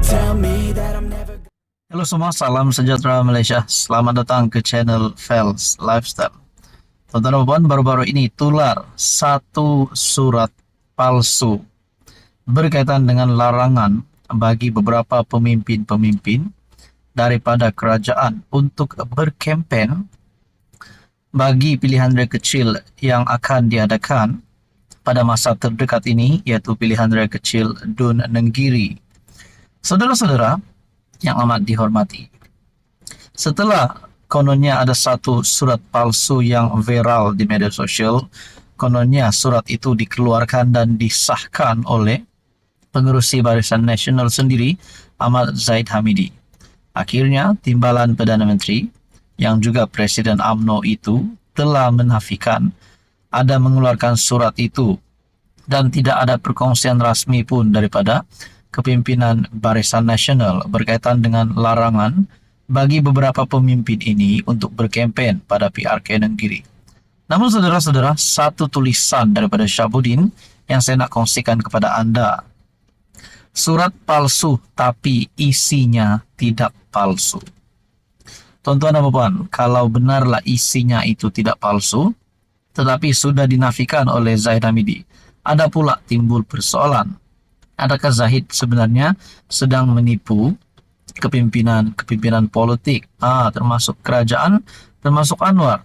tell me that I'm never. Halo semua, salam sejahtera Malaysia. Selamat datang ke channel Fels Lifestyle. Teman-teman, baru-baru ini tular satu surat palsu berkaitan dengan larangan bagi beberapa pemimpin-pemimpin daripada kerajaan untuk berkempen bagi pilihan raya kecil yang akan diadakan pada masa terdekat ini, yaitu pilihan raya kecil Dun Nenggiri. Saudara-saudara yang amat dihormati, setelah kononnya ada satu surat palsu yang viral di media sosial, kononnya surat itu dikeluarkan dan disahkan oleh pengerusi Barisan Nasional sendiri, Ahmad Zahid Hamidi. Akhirnya, Timbalan Perdana Menteri yang juga Presiden UMNO itu telah menafikan ada mengeluarkan surat itu dan tidak ada perkongsian rasmi pun daripada kepimpinan Barisan Nasional berkaitan dengan larangan bagi beberapa pemimpin ini untuk berkempen pada PRK Nenggiri. Namun saudara-saudara, satu tulisan daripada Syabuddin yang saya nak kongsikan kepada anda. Surat palsu tapi isinya tidak palsu. Tuan-tuan dan puan, kalau benarlah isinya itu tidak palsu, tetapi sudah dinafikan oleh Zahid Hamidi, ada pula timbul persoalan. Adakah Zahid sebenarnya sedang menipu kepimpinan politik, termasuk kerajaan, termasuk Anwar?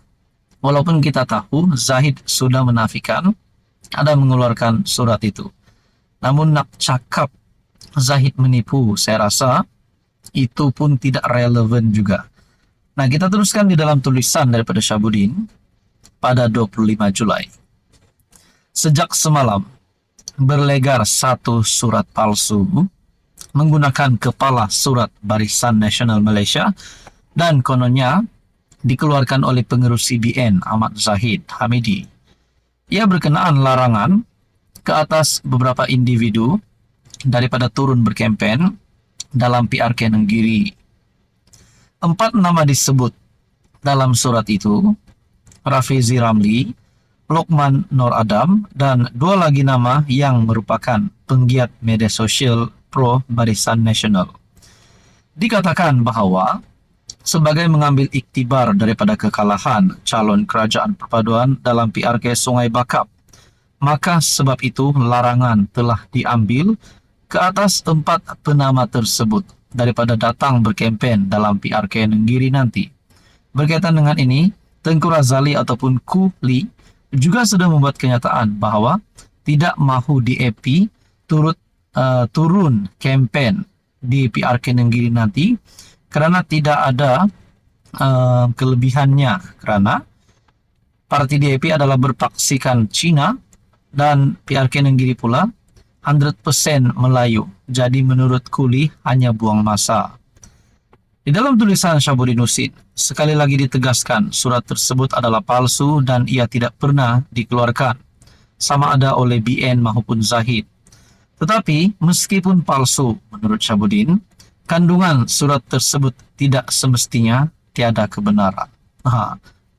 Walaupun kita tahu Zahid sudah menafikan ada mengeluarkan surat itu. Namun nak cakap Zahid menipu, saya rasa itu pun tidak relevan juga. Nah, kita teruskan di dalam tulisan daripada Syabuddin pada 25 Julai. Sejak semalam, berlegar satu surat palsu menggunakan kepala surat Barisan Nasional Malaysia dan kononnya dikeluarkan oleh pengerusi BN Ahmad Zahid Hamidi. Ia berkenaan larangan ke atas beberapa individu daripada turun berkempen dalam PRK Nenggiri. 4 nama disebut dalam surat itu, Rafizi Ramli, Lokman Nur Adam, dan 2 lagi nama yang merupakan penggiat media sosial pro Barisan Nasional. Dikatakan bahawa sebagai mengambil iktibar daripada kekalahan calon kerajaan perpaduan dalam PRK Sungai Bakap, maka sebab itu larangan telah diambil ke atas 4 penama tersebut daripada datang berkempen dalam PRK Nenggiri nanti. Berkaitan dengan ini, Tengku Razali ataupun Ku Li juga sudah membuat kenyataan bahawa tidak mahu DAP turun kempen di PRK Nenggiri nanti kerana tidak ada kelebihannya, kerana parti DAP adalah berpaksikan Cina dan PRK Nenggiri pula 100% Melayu. Jadi menurut Kuli hanya buang masa. Di dalam tulisan Syabuddin Husin, sekali lagi ditegaskan surat tersebut adalah palsu dan ia tidak pernah dikeluarkan, sama ada oleh BN maupun Zahid. Tetapi meskipun palsu menurut Syabuddin, kandungan surat tersebut tidak semestinya tiada kebenaran.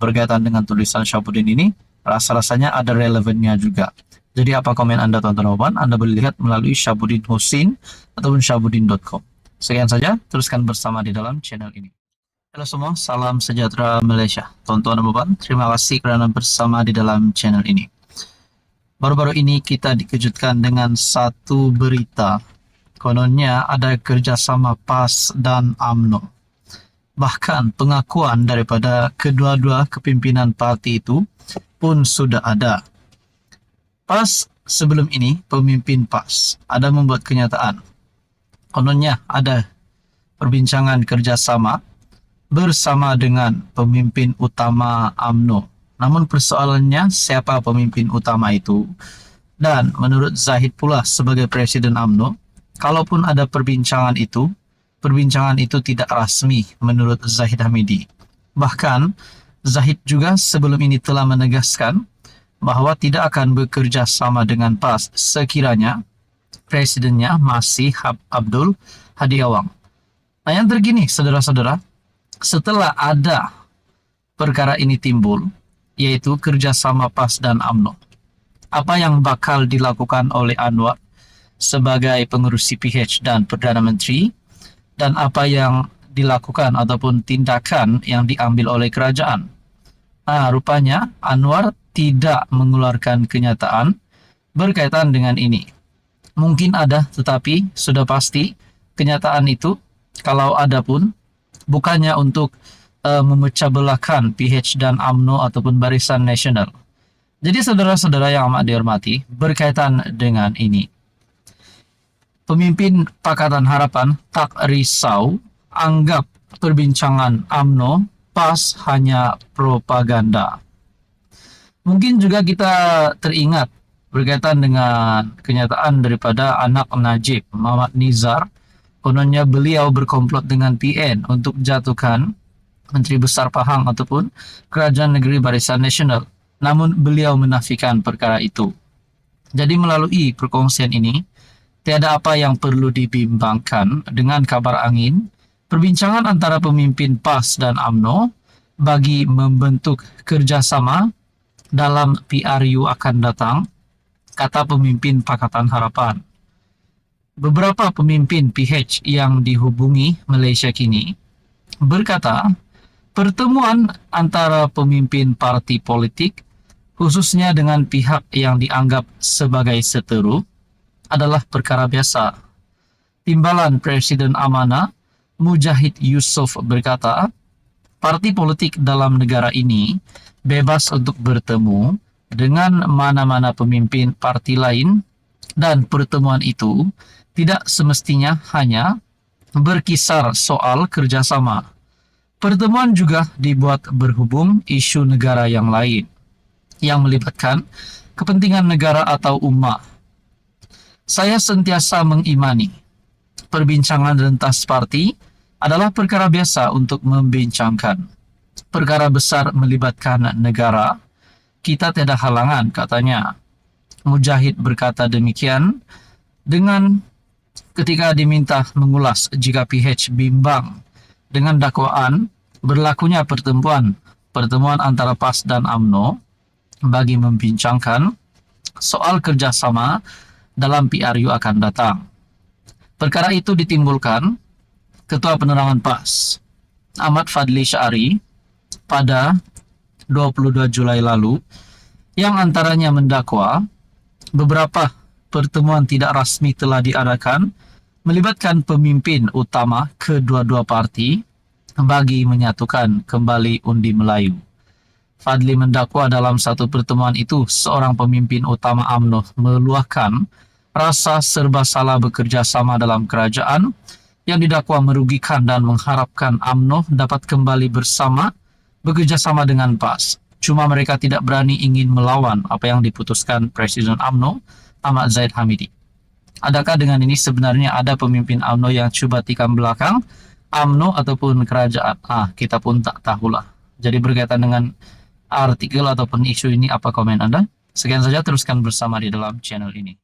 Berkaitan dengan tulisan Syabuddin ini, rasa-rasanya ada relevannya juga. Jadi apa komen anda tuan-tuan dan puan? Anda boleh lihat melalui Syabuddin Husin ataupun syabuddin.com. Sekian saja, teruskan bersama di dalam channel ini. Halo semua, salam sejahtera Malaysia. Tuan-tuan dan puan, terima kasih kerana bersama di dalam channel ini. Baru-baru ini kita dikejutkan dengan satu berita. Kononnya ada kerjasama PAS dan UMNO. Bahkan pengakuan daripada kedua-dua kepimpinan parti itu pun sudah ada. PAS sebelum ini, pemimpin PAS ada membuat kenyataan. Kononnya ada perbincangan kerjasama bersama dengan pemimpin utama UMNO. Namun persoalannya siapa pemimpin utama itu? Dan menurut Zahid pula sebagai Presiden UMNO, kalaupun ada perbincangan itu tidak rasmi menurut Zahid Hamidi. Bahkan Zahid juga sebelum ini telah menegaskan bahawa tidak akan bekerja sama dengan PAS sekiranya presidennya masih Abdul Hadi Awang. Nah, yang terkini, saudara-saudara, setelah ada perkara ini timbul, yaitu kerjasama PAS dan UMNO, apa yang bakal dilakukan oleh Anwar sebagai pengurus CPH dan Perdana Menteri, dan apa yang dilakukan ataupun tindakan yang diambil oleh kerajaan. Rupanya Anwar tidak mengeluarkan kenyataan berkaitan dengan ini. Mungkin ada, tetapi sudah pasti kenyataan itu, kalau ada pun, bukannya untuk memecah belahkan PH dan UMNO ataupun Barisan Nasional. Jadi saudara-saudara yang amat dihormati, berkaitan dengan ini, pemimpin Pakatan Harapan tak risau anggap perbincangan UMNO PAS hanya propaganda. Mungkin juga kita teringat berkaitan dengan kenyataan daripada anak Najib, Muhammad Nizar. Kononnya beliau berkomplot dengan PN untuk jatuhkan Menteri Besar Pahang ataupun Kerajaan Negeri Barisan Nasional. Namun beliau menafikan perkara itu. Jadi melalui perkongsian ini, tiada apa yang perlu dibimbangkan dengan kabar angin perbincangan antara pemimpin PAS dan UMNO bagi membentuk kerjasama dalam PRU akan datang, kata pemimpin Pakatan Harapan. Beberapa pemimpin PH yang dihubungi Malaysia kini berkata, pertemuan antara pemimpin parti politik, khususnya dengan pihak yang dianggap sebagai seteru, adalah perkara biasa. Timbalan Presiden Amanah, Mujahid Yusof berkata, parti politik dalam negara ini bebas untuk bertemu dengan mana-mana pemimpin parti lain, dan pertemuan itu tidak semestinya hanya berkisar soal kerjasama. Pertemuan juga dibuat berhubung isu negara yang lain yang melibatkan kepentingan negara atau ummah. Saya sentiasa mengimani perbincangan rentas parti adalah perkara biasa untuk membincangkan. Perkara besar melibatkan negara, kita tidak halangan, katanya. Mujahid berkata demikian dengan ketika diminta mengulas jika PH bimbang dengan dakwaan berlakunya pertemuan antara PAS dan UMNO bagi membincangkan soal kerjasama dalam PRU akan datang. Perkara itu ditimbulkan Ketua Penerangan PAS, Ahmad Fadli Syari, pada 22 Julai lalu, yang antaranya mendakwa beberapa pertemuan tidak rasmi telah diadakan melibatkan pemimpin utama kedua-dua parti bagi menyatukan kembali undi Melayu. Fadli mendakwa dalam satu pertemuan itu seorang pemimpin utama UMNO meluahkan rasa serba salah bekerja sama dalam kerajaan yang didakwa merugikan dan mengharapkan UMNO dapat kembali bekerja sama dengan PAS. Cuma mereka tidak berani ingin melawan apa yang diputuskan Presiden UMNO, Ahmad Zahid Hamidi. Adakah dengan ini sebenarnya ada pemimpin UMNO yang coba tikam belakang UMNO ataupun kerajaan? Kita pun tak tahulah. Jadi berkaitan dengan artikel ataupun isu ini, apa komen Anda? Sekian saja, teruskan bersama di dalam channel ini.